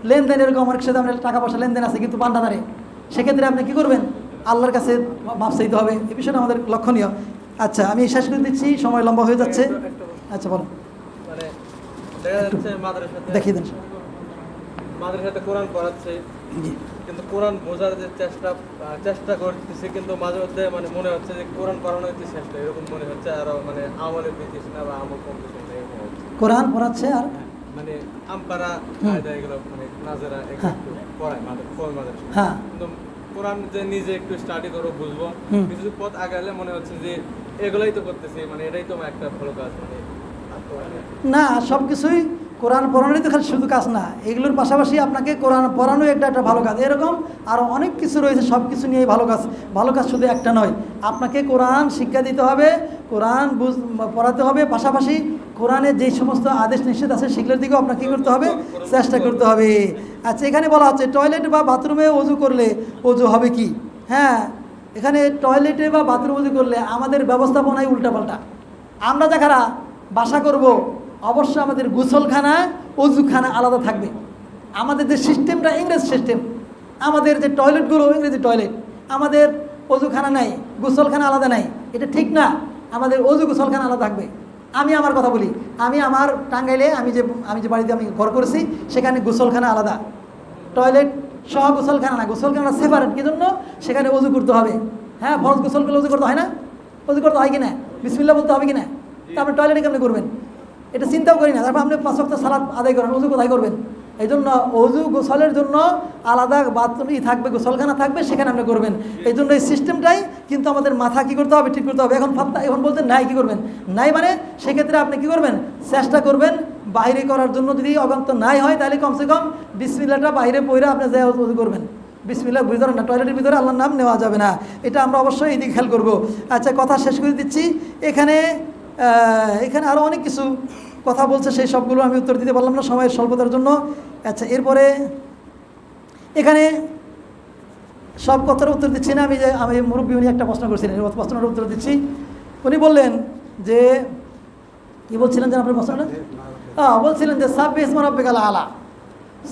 লেনদেন এরকম অনেক সাথে আমরা টাকা পয়সা লেনদেন আছে কিন্তু পান্ডাদারে, সেক্ষেত্রে আপনি কী করবেন? আল্লাহর কাছে মাপ চাইতে হবে। এই বিষয়টা আমাদের লক্ষণীয়। আচ্ছা আমি শেষ করে দিচ্ছি, সময় লম্বা হয়ে যাচ্ছে। আচ্ছা বলো। মানে দেখা যাচ্ছে দেখিয়ে দেন। মাদ্রাসাতে কোরআন পড়াচ্ছে, কিন্তু কোরআন বোঝার যে চেষ্টা করতেছে, কিন্তু মাঝে মধ্যে মানে মনে হচ্ছে যে কোরআন পড়ানো হচ্ছে চেষ্টা, এরকম মনে হচ্ছে। আরো মানে আমলের দিতেছে না বা আমল কমতেছে না, এরকম হচ্ছে। কোরআন পড়াচ্ছে আর মানে আমপারা কায়দা এগুলো মানে নাজেরা একটু পড়ায় মাদ্রাসা, হ্যাঁ, কিন্তু কোরআন যে নিজে একটু স্টাডি করো বুঝবো, কিছু পথ আগালে মনে হচ্ছে যে এগুলাই তো করতেছি, মানে এটাই তো একটা ভালো কাজ। মানে না, সব কিছুই কোরআন পড়ানোই তো খালি শুধু কাজ না, এগুলোর পাশাপাশি আপনাকে কোরআন পড়ানো একটা ভালো কাজ। এরকম আরও অনেক কিছু রয়েছে, সব কিছু নিয়েই ভালো কাজ। ভালো কাজ শুধু একটা নয়, আপনাকে কোরআন শিক্ষা দিতে হবে, কোরআন পড়াতে হবে, পাশাপাশি কোরআনের যেই সমস্ত আদেশ নিষেধ আছে সেগুলোর দিকেও আপনাকে কী করতে হবে? চেষ্টা করতে হবে। আচ্ছা, এখানে বলা হচ্ছে টয়লেট বা বাথরুমে ওযু করলে ওযু হবে কি? হ্যাঁ, এখানে টয়লেটে বা বাথরুমে ওযু করলে আমাদের ব্যবস্থাপনায় উল্টাপাল্টা। আমরা যারা বাসা করব অবশ্যই আমাদের গোসলখানা ওযুখানা আলাদা থাকবে। আমাদের যে সিস্টেমটা ইংরেজ সিস্টেম, আমাদের যে টয়লেটগুলো ইংরেজি টয়লেট, আমাদের ওযুখানা নাই, গোসলখানা আলাদা নাই, এটা ঠিক না। আমাদের ওযু গোসলখানা আলাদা থাকবে। আমি আমার কথা বলি, আমি আমার টাঙ্গাইলে আমি যে বাড়িতে আমি ঘর করেছি সেখানে গোসলখানা আলাদা, টয়লেট সহ গোসলখানা না, গোসলখানা সেপারেট। কি জন্য? সেখানে ওযু করতে হবে। হ্যাঁ, ফরজ গোসল করলে ওযু করতে হয় না? ওযু করতে হয় কি না? বিসমিল্লাহ বলতে হবে কি না? তারপরে টয়লেটে কেমনি করবেন? এটা চিন্তাও করি না। তারপর আপনি 5 ওয়াক্ত সালাত আদায় করেন, ওযু কোথায় করবেন? এই জন্য ওযু গোসলের জন্য আলাদা বাথরুম থাকবে, গোসলখানা থাকবে, সেখানে আপনি করবেন। এই জন্য এই সিস্টেমটাই কিন্তু আমাদের মাথা কী করতে হবে? ঠিক করতে হবে। এখন বলতে নাই, কী করবেন? নাই মানে সেক্ষেত্রে আপনি কী করবেন? চেষ্টা করবেন বাইরে করার জন্য। যদি অগন্ত নাই হয় তাহলে কমসে কম বিসমিল্লাহটা বাইরে পড়ে আপনি যাই ওযু করবেন। বিসমিল্লাহ ভিতরে না, টয়লেটের ভিতরে আল্লাহর নাম নেওয়া যাবে না। এটা আমরা অবশ্যই এদিকে খেয়াল করবো। আচ্ছা, কথা শেষ করে দিচ্ছি। এখানে আরও অনেক কিছু কথা বলছে, সেই সবগুলো আমি উত্তর দিতে পারলাম না সময়ের স্বল্পতার জন্য। আচ্ছা, এরপরে এখানে সব কথার উত্তর দিচ্ছি না। আমি মুরব্বী উনি একটা প্রশ্ন করছিলেন, প্রশ্নটার উত্তর দিচ্ছি। উনি বললেন যে কী বলছিলেন যে আপনার প্রশ্নটা? বলছিলেন যে সাব্বিহ ইসমা রাব্বিকাল আলা,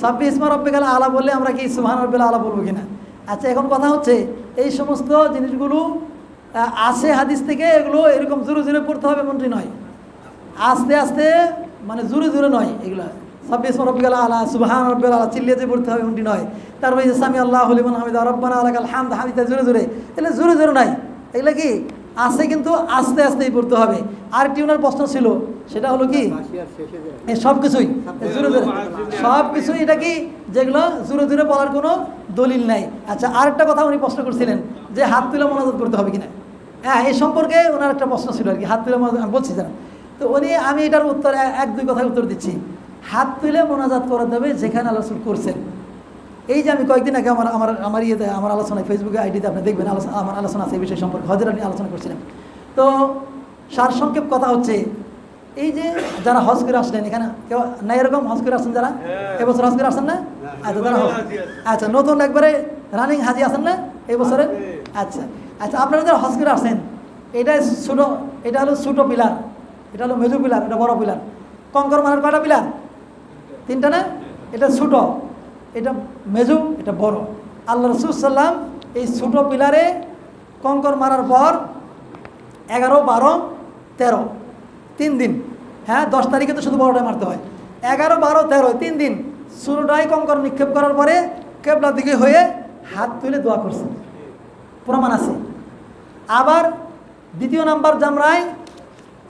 সাব্বিহ ইসমা রাব্বিকাল আলা বললে আমরা কি সুবহান রাব্বিল আলা বলবো কিনা? আচ্ছা, এখন কথা হচ্ছে এই সমস্ত জিনিসগুলো আছে হাদিস থেকে, এগুলো এরকম জোরে জোরে পড়তে হবে এমনটি নয়, আস্তে আস্তে মানে জোরে জোরে নয়। এগুলো সাব্বিহ ইসমা রাব্বিকাল আলা, সুবহান রাব্বিল আলা চিল্লিয়ে যে পড়তে হবে এমনটি নয়। তারপরে যে সামি আল্লাহু লিমান হামিদা রব্বানা ওয়ালাকাল হামদ হামিদা জোরে জোরে, এগুলো জোরে জোরে নয়। এগুলো কি আছে, কিন্তু আস্তে আস্তেই পড়তে হবে। আরেকটি ওনার প্রশ্ন ছিল, সেটা হলো কি সব কিছুই জোরে জোরে, সব কিছুই এটা কি যেগুলো জোরে জোরে বলার কোনো দলিল নাই। আচ্ছা, আরেকটা কথা উনি প্রশ্ন করছিলেন যে হাত তুলে মোনাজাত করতে হবে কিনা। হ্যাঁ, এই সম্পর্কে ওনার একটা প্রশ্ন ছিল আর কি, হাত তুলে মোনাজাত বলছি জানা। তো আমি এটার উত্তর 1-2 কথায় উত্তর দিচ্ছি। হাত তুলে মোনাজাত করা যাবে যেখানে আল্লাহ রাসূল করছেন। এই যে আমি কয়েকদিন আগে আমার ইয়েতে আমার আলোচনায় ফেসবুকে আইডিতে আপনি দেখবেন আমার আলোচনা আছে এই বিষয় সম্পর্কে, হজের আমি আলোচনা করছিলাম। তো সারসংক্ষেপ কথা হচ্ছে এই যে যারা হজ করে আসলেন, এখানে কেউ না এরকম হজ করে আসছেন যারা এবছর হজ করে আসছেন না? আচ্ছা, যারা আচ্ছা নতুন একবারে রানিং হাজি আছেন না এই বছরে? আচ্ছা আচ্ছা, আপনারা যারা হজ করে আসছেন, এটা হলো ছোটো পিলার, এটা হলো মেজো পিলার, এটা বড় পিলার। কঙ্কর মারার কয়টা পিলার? 3টা না? এটা ছোটো, এটা মেজু, এটা বড়। আল্লাহ রাসূল সাল্লাম এই ছোটো পিলারে কঙ্কর মারার পর 11, 12, 13 3 দিন, হ্যাঁ 10 তারিখে তো শুধু বড়টাই মারতে হয়। 11, 12, 13 3 দিন ছোটোটাই কঙ্কর নিক্ষেপ করার পরে কেবলার দিকে হয়ে হাত তুলে দোয়া করছে, প্রমাণ আছে। আবার 2য় নাম্বার জামরায়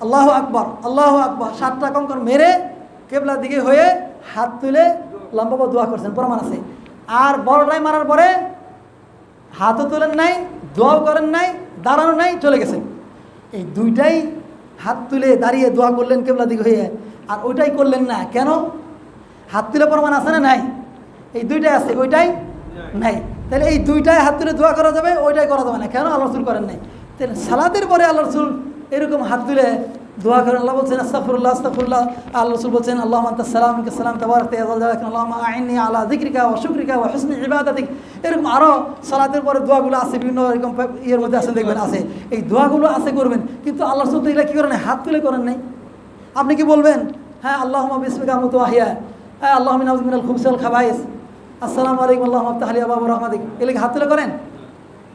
আল্লাহু আকবার, আল্লাহু আকবার 7টা কঙ্কর মেরে কেবলার দিকে হয়ে হাত তুলে লম্বা দোয়া করছেন, প্রমাণ আছে। আর বড়টাই মারার পরে হাতও তোলেন নাই, দোয়াও করেন নাই, দাঁড়ানো নাই, চলে গেছেন। এই দুইটাই হাত তুলে দাঁড়িয়ে দোয়া করলেন কেবলা দিকে হয়ে, আর ওইটাই করলেন না কেন? হাত তুলে প্রমাণ আছে না নাই? এই দুইটাই আছে, ওইটাই নাই। তাহলে এই দুইটাই হাত তুলে দোয়া করা যাবে, ওইটাই করা যাবে না কেন? আল্লাহ রাসূল করেন নাই। তাহলে সালাতের পরে আল্লাহ রাসূল এরকম হাত তুলে দোয়া করেন। আল্লাহ বলছেন আস্তাগফিরুল্লাহ আস্তাগফিরুল্লাহ, আল্লাহ রাসূল বলছেন আল্লাহুম্মা আনতাস সালাম মিনকাস সালাম তাবারাকতা ইয়া যাল জালালি, আল্লাহুম্মা আইন্নি আলা যিকরিকা ওয়া শুকরিকা ওয়া হুসনি ইবাদাতিক। এরকম আরও সালাতের পরে দোয়াগুলো আছে, বিভিন্ন এরকম ইয়ের মধ্যে আছে, দেখবেন আছে। এই দোয়াগুলো আছে করবেন, কিন্তু আল্লাহ রাসূল তো এগুলো কী করেন? হাত তুলে করেন নাই। আপনি কি বলবেন? হ্যাঁ, আল্লাহুম্মা বিসমিকা আমুতু ওয়া আহইয়া, হ্যাঁ আল্লাহুম্মা ইন্নী আউযু মিনাল খুবুসি ওয়াল খাবাইস, আসসালামু আলাইকুম আল্লাহুম্মা আফতাহ লি আবওয়াব রাহমাতিক। এগুলো কি হাত তুলে করেন?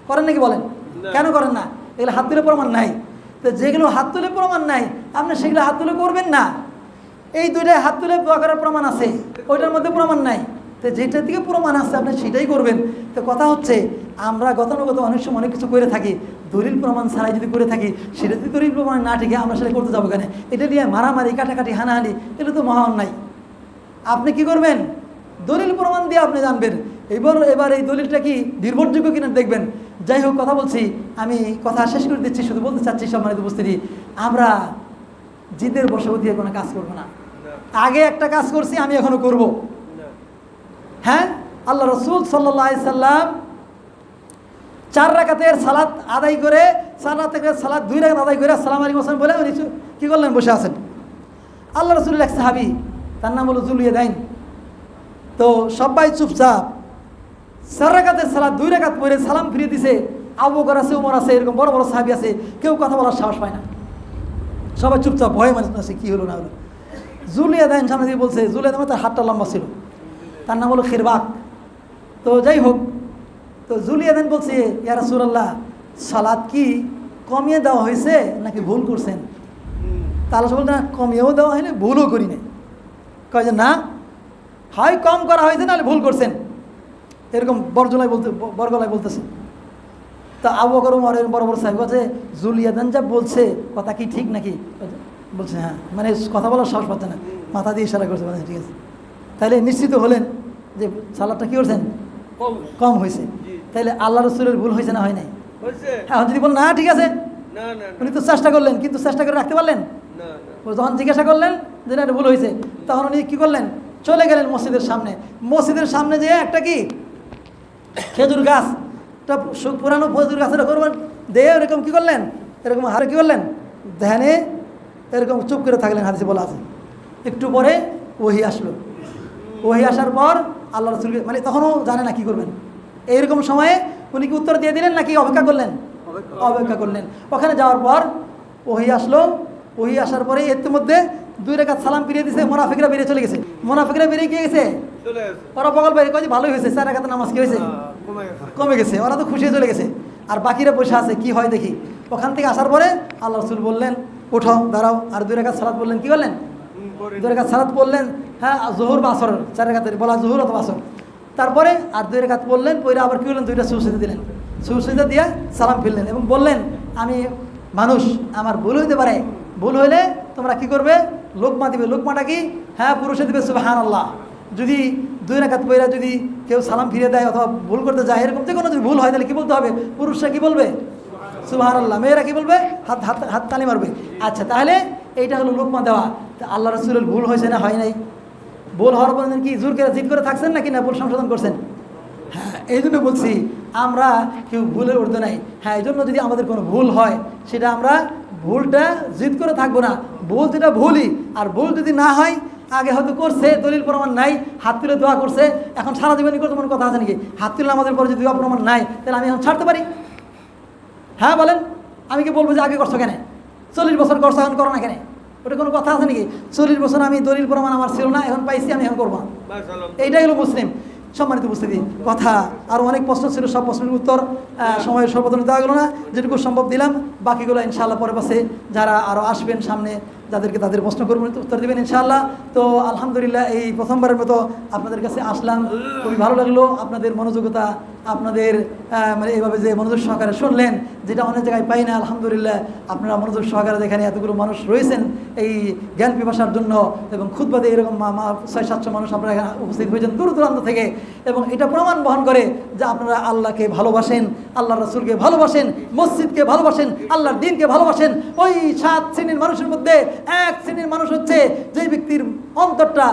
করেন নাকি বলেন? কেন করেন না? এগুলো হাত তুলে প্রমাণ নাই। তো যেগুলো হাত তুলে প্রমাণ নাই, আপনি সেগুলো হাত তুলে করবেন না। এই দুইটাই হাত তুলে দোয়া করার প্রমাণ আছে, ওইটার মধ্যে প্রমাণ নাই। তো যেটার দিকে প্রমাণ আছে আপনি সেটাই করবেন। তো কথা হচ্ছে, আমরা গতানুগত অনেক সময় অনেক কিছু করে থাকি, দলিল প্রমাণ ছাড়াই যদি করে থাকি, সেটা যদি দলিল প্রমাণ না ঠিক আমরা সেটা করতে যাবো কেন? এটা নিয়ে মারামারি, কাটাকাটি, হানাহানি, এগুলো তো মহা অন্যায়। আপনি কি করবেন? দলিল প্রমাণ দিয়ে আপনি জানবেন এবার এই দলিলটা কি নির্ভরযোগ্য কিনা দেখবেন। যাই হোক, কথা বলছি, আমি কথা শেষ করে দিচ্ছি। শুধু বলতে চাচ্ছি সম্মানিত উপস্থিতি, আমরা জিদের বশবর্তী দিয়ে কোনো কাজ করবো না। আগে একটা কাজ করছি, আমি এখনো করব। হ্যাঁ, আল্লাহ রাসূল সাল্লাল্লাহু আলাইহি সাল্লাম 4 রাকাতের সালাত আদায় করে, 4 রাকাতের সালাত 2 রাকাত আদায় করে আসসালামু আলাইকুম ওয়াসাল্লাম বলে উনি কি করলেন? বসে আছেন। আল্লাহ রাসূলের এক সাহাবী, তার নাম হলো যুলইয়াদাইন। তো সবাই চুপচাপ, 4 রাকাতের সালাত 2 রাকাত পড়ে সালাম ফিরিয়ে দিছে। আবু বকর আছে, ওমর আছে, এরকম বড় বড় সাহাবী আছে, কেউ কথা বলার সাহস পায় না। সবাই চুপচাপ, ভয়ে মানুষ আছে, কী হলো না হলো। যুলইয়াদাইন সামনে দিয়ে বলছে, যুলইয়াদাইন তার হাতটা লম্বা ছিল, তার নাম হলো খিরবাক। তো যাই হোক, তো যুলইয়াদাইন বলছে, ইয়া রাসূলুল্লাহ, সালাত কি কমিয়ে দেওয়া হয়েছে নাকি ভুল করছেন? তাহলে সে বলতে, না কমিয়েও দেওয়া হয়নি, ভুলও করি নাই। কয় যে না, হয় কম করা হয়েছে, নাহলে ভুল করছেন, এরকম বরগলায় বলতেছে। তা আবু বকর ওমর বড় বড় সাহেব বলছে, যুলইয়াদাইন যা বলছে কথা কি ঠিক নাকি? বলছে হ্যাঁ, মানে কথা বলার সাহস পাচ্ছে না, মাথা দিয়ে ইশারা করছে, মানে ঠিক আছে। তাহলে নিশ্চিত হলেন যে সালাদটা কী করছেন? কম হয়েছে। তাইলে আল্লাহ রাসূলের ভুল হয়েছে না হয় নাই? হ্যাঁ, যদি বল না ঠিক আছে, উনি তো চেষ্টা করলেন, কিন্তু চেষ্টা করে রাখতে পারলেন? যখন জিজ্ঞাসা করলেন যে এটা ভুল হয়েছে, তখন উনি কী করলেন? চলে গেলেন মসজিদের সামনে। মসজিদের সামনে যে একটা কি খেজুর গাছ, একটা পুরানো খেজুর গাছের দিয়ে এরকম কী করলেন? এরকম হারে কী করলেন? ধ্যানে এরকম চুপ করে থাকলেন, হাদিসে বলা আছে। একটু পরে ওহী আসলো। ওহী আসার পর আল্লাহ রাসূলকে, মানে তখনও জানে না কী করবেন। এইরকম সময়ে উনি কি উত্তর দিয়ে দিলেন নাকি অপেক্ষা করলেন? অপেক্ষা করলেন। ওখানে যাওয়ার পর ওহী আসলো। ওহী আসার পরে এর মধ্যে 2 রাকাত সালাম ফিরিয়ে দিয়েছে। মুনাফিকরা বেরিয়ে চলে গেছে। মুনাফিকরা বেরিয়ে গিয়ে গেছে, ওরা বগল বাইরে কয়ে ভালোই হয়েছে, 4 রাকাতের নামাজ কি হয়েছে? কমে গেছে। ওরা তো খুশি হয়ে চলে গেছে। আর বাকিরা বসে আছে, কি হয় দেখি। ওখান থেকে আসার পরে আল্লাহ রাসূল বললেন, ওঠো, দাঁড়াও। আর 2 রাকাত সালাত বললেন, কি করলেন? 2 রাকাত সালাত বললেন। হ্যাঁ, জোহর বা আসর, 4 রাকাতের বলা জোহর অথবা আসর। তারপরে আর 2 রাকাত বললেন, পরে আবার কি করলেন? 2টা সুজদা দিলেন। সুজদা দিয়ে সালাম ফিরলেন এবং বললেন, আমি মানুষ, আমার ভুল হইতে পারে, ভুল হইলে তোমরা কি করবে? লোকমা দিবে। লোকমাটা কি? হ্যাঁ, পুরুষে দিবে সুবহানাল্লাহ। যদি 2 রাকাত পড়া যদি কেউ সালাম ফিরে দেয় অথবা ভুল করতে যায়, এরকম যে কোনো যদি ভুল হয়, তাহলে কি বলতে হবে? পুরুষরা কি বলবে? সুবহানাল্লাহ। মেয়েরা কি বলবে? হাত হাত হাত তালি মারবে। আচ্ছা, তাহলে এইটা হলো লোকমা দেওয়া। তা আল্লাহ রাসূলের ভুল হয়েছে না হয় নাই? ভুল হওয়ার পর কি জোর করে জিদ করে থাকছেন নাকি না ভুল সংশোধন করছেন? হ্যাঁ, এই জন্য বলছি, আমরা কেউ ভুলের ঊর্ধ্বে নাই। হ্যাঁ, এই জন্য যদি আমাদের কোনো ভুল হয়, সেটা আমরা ভুলটা জিদ করে থাকবো না। ভুল যেটা ভুলই, আর ভুল যদি না হয়, আগে হয়তো করছে, দলিল প্রমাণ নাই, হাত তুলে দোয়া করছে, এখন সারা জীবনই করতে মনে কথা আছে নাকি? হাত তুলে আমাদের পরে যদি দোয়া প্রমাণ নাই, তাহলে আমি এখন ছাড়তে পারি? হ্যাঁ বলেন, আমি কি বলবো যে আগে করছো কেন? 40 বছর করছো, এখন করো না কেন? ওটা কোনো কথা আছে নাকি? 40 বছর আমি দলিল প্রমাণ আমার ছিল না, এখন পাইছি, আমি এখন করবো। এইটাই হলো মুসলিম। সম্মানিত উপস্থিতি, কথা আরও অনেক প্রশ্ন ছিল, সব প্রশ্নের উত্তর সময়ের সর্বপ্রথম দেওয়া গেল না। যেটুকু সম্ভব দিলাম, বাকিগুলো ইনশাআল্লাহ পরে পাশে যারা আরও আসবেন সামনে, যাদেরকে তাদের প্রশ্ন করবেন উত্তর দেবেন ইনশাআল্লাহ। তো আলহামদুলিল্লাহ এই প্রথমবারের মতো আপনাদের কাছে আসলাম, খুবই ভালো লাগলো আপনাদের মনোযোগতা, আপনাদের মানে এইভাবে যে মনোযোগ সহকারে শুনলেন, যেটা অনেক জায়গায় পাই না। আলহামদুলিল্লাহ আপনারা মনোযোগ সহকারে এখানে এতগুলো মানুষ রয়েছেন এই জ্ঞান পিপাসার জন্য, এবং খুতবাতে এরকম 600-700 মানুষ আপনারা এখানে উপস্থিত হয়েছেন দূর দূরান্ত থেকে, এবং এটা প্রমাণ বহন করে যে আপনারা আল্লাহকে ভালোবাসেন, আল্লাহ রাসূলকে ভালোবাসেন, মসজিদকে ভালোবাসেন, আল্লাহর দ্বীনকে ভালোবাসেন। ওই 7 শ্রেণীর মানুষের মধ্যে এক শ্রেণীর মানুষ হচ্ছে যে ব্যক্তির অন্তরটা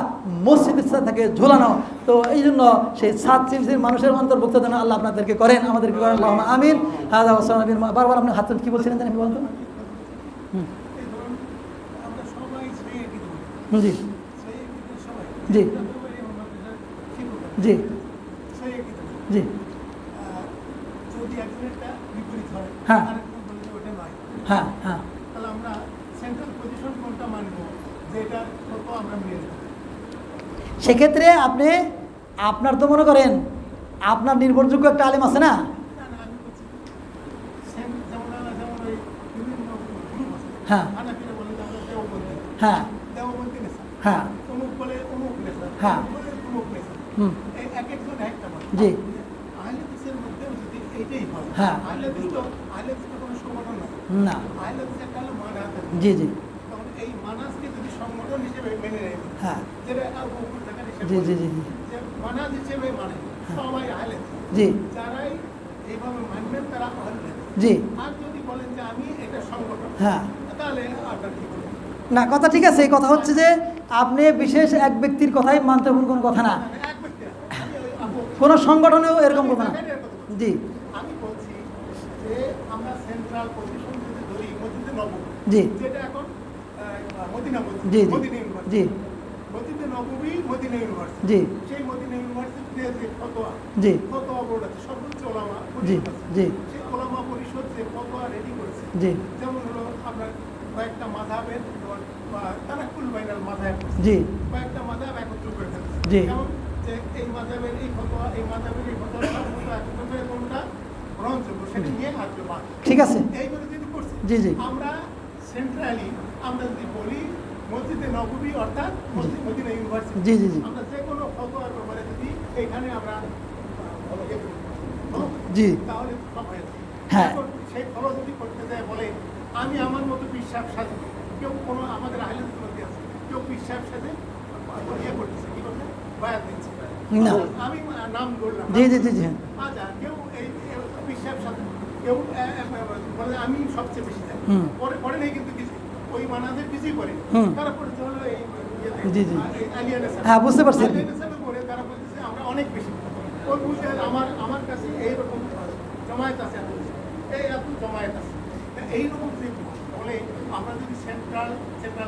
মসজিদের সাথে থাকে ঝোলানো। তো এই জন্য সেই 7 শ্রেণীর মানুষের অন্তর্ভুক্ত যেন আল্লাহ আপনাদেরকে করেন, আমাদেরকে করেন, আল্লাহুম্মা আমিন। হাযা ওয়া সাল্লাম। বারবার আপনি হাত তুলে কি বলছিলেন জানেন, আমি বলতো জি জি জি জি হ্যাঁ হ্যাঁ হ্যাঁ সেক্ষেত্রে আপনি আপনার তো মনে করেন আপনার নির্ভরযোগ্য একটা আলেম আছে না, হ্যাঁ হ্যাঁ হ্যাঁ হ্যাঁ জি হ্যাঁ না জি জি হ্যাঁ জি জি জি জি জি হ্যাঁ না, কথা ঠিক আছে। এই কথা হচ্ছে যে আপনি বিশেষ এক ব্যক্তির কথাই মানতে হবে কোনো কথা না, কোনো সংগঠনেও এরকম কথা না। জি আমি বলছি যে আমরা সেন্ট্রাল পজিশন যদি ধরি মসজিদে নববী, জি যেটা এখন মদিনা মসজিদ, জি মদিনা জি ইউনিভার্সিটি, মসজিদে নববী মদিনা ইউনিভার্সিটি, জি সেই মদিনা ইউনিভার্সিটিতে যে ফতোয়া, জি ফতোয়া বোর্ড আছে, সর্বোচ্চ ওলামা জি পরিষদ আছে, জি সেই ওলামা পরিষদ যে ফতোয়া রেডি করেছে, জি যেমন হলো আপনার কয়েকটা মাযহাবের তানাক্কুল বাইনাল মাযহাব, জি কয়েকটা মাযহাব একত্র করে ফেলেছে, জি যেমন যে এই মাযহাবের এই ফতোয়া, এই মাযহাবের এই ফতোয়া, সব ফতোয়া একত্র করে কোনটা গ্রহণযোগ্য সেটা নিয়ে আসবে বাদ। ঠিক আছে এইভাবে যদি করছি, জি জি আমরা সেন্ট্রালি আমরা যদি বলি মসজিদে নববী অর্থাৎ মসজিদ মদিনা ইউনিভার্সিটি, জি জি জি আমরা যে কোনো ফতোয়ার ব্যাপারে যদি এখানে আমরা জি তাহলে সব হয়ে যাবে। হ্যাঁ। এখন সেই ফলো যদি করতে যায় বলে আমি আমার মতো বিশ্বাস সাথে, কেউ কোনো আমাদের আহলে সুন্নতি আছে, কেউ বিশ্বাস সাথে ইয়ে করতেছে, কি করছে, বায়াত দিচ্ছে, না। আমি নাম বললাম, জি জি জি জি আচ্ছা কেউ এই বিশ্বাস সাথে কেউ বলে আমি সবচেয়ে বেশি জানি, হুম। পরে নেই কিন্তু কিছু ওই মানাদের কিছুই করে, হুম। তারপরে চলো এই জি, জি। আলিয়ানা সাহেব, হ্যাঁ, বুঝতে পারছি আর কি। আলিয়ানা সাহেব করে তারা বলতেছে আমরা অনেক বেশি, ওই বুঝতে আমার কাছে এইরকম জমায়েত আছে, এই এত জমায়েত আছে, এইরকম যে বলে আমরা যদি সেন্ট্রাল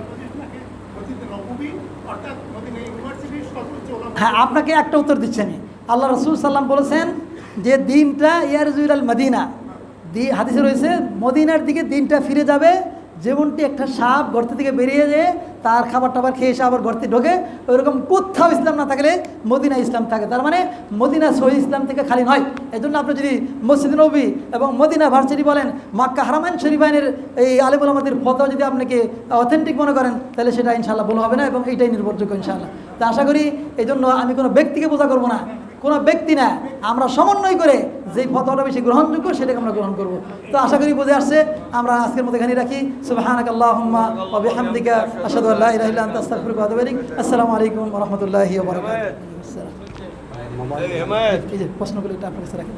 পজিশনকে মসজিদে নববী অর্থাৎ মদিনা ইউনিভার্সিটির সর্বোচ্চ ওলামা, হ্যাঁ, আপনাকে একটা উত্তর দিচ্ছি আমি। আল্লাহ রাসূল সাল্লাম বলেছেন যে দিনটা ইয়ারজুল আল মদিনা, হাদিসে রয়েছে মদিনার দিকে দিনটা ফিরে যাবে যেমনটি একটা সাপ গর্ত থেকে বেরিয়ে যেয়ে তার খাবার টাবার খেয়ে এসে আবার গর্তে ঢোকে, ওইরকম কোথাও ইসলাম না থাকলে মদিনা ইসলাম থাকে। তার মানে মদিনা সহি ইসলাম থেকে খালি নয়। এই জন্য আপনি যদি মসজিদ নববী এবং মদিনা ভার্সিটি বলেন, মাক্কা হারামাইন শরীফাইনের এই আলেম ওলামাদের ফতোয়া যদি আপনাকে অথেন্টিক মনে করেন, তাহলে সেটা ইনশাআল্লাহ ভুল হবে না, এবং এইটাই নির্ভরযোগ্য ইনশাআল্লাহ। তো আশা করি এই জন্য আমি কোনো ব্যক্তিকে বোঝা করবো না, কোনো ব্যক্তি না, আমরা সমন্বয় করে যেই ফতোয়াটা বেশি গ্রহণযোগ্য সেটাকে আমরা গ্রহণ করব। তো আশা করি বুঝে আসছে। আমরা আজকের মতো এখানেই রাখি। সুবহানাকাল্লাহুম্মা ওয়া বিহামদিকা আশহাদু আল্লা ইলাহা ইল্লা আনতা আস্তাগফিরুকা ওয়া আতুবু ইলাইক। আসসালামু আলাইকুম ওয়া রাহমাতুল্লাহি ওয়া বারাকাতুহু। এই হিমায়ত এই যে প্রশ্নগুলো এটা আপনার কাছে রাখেন।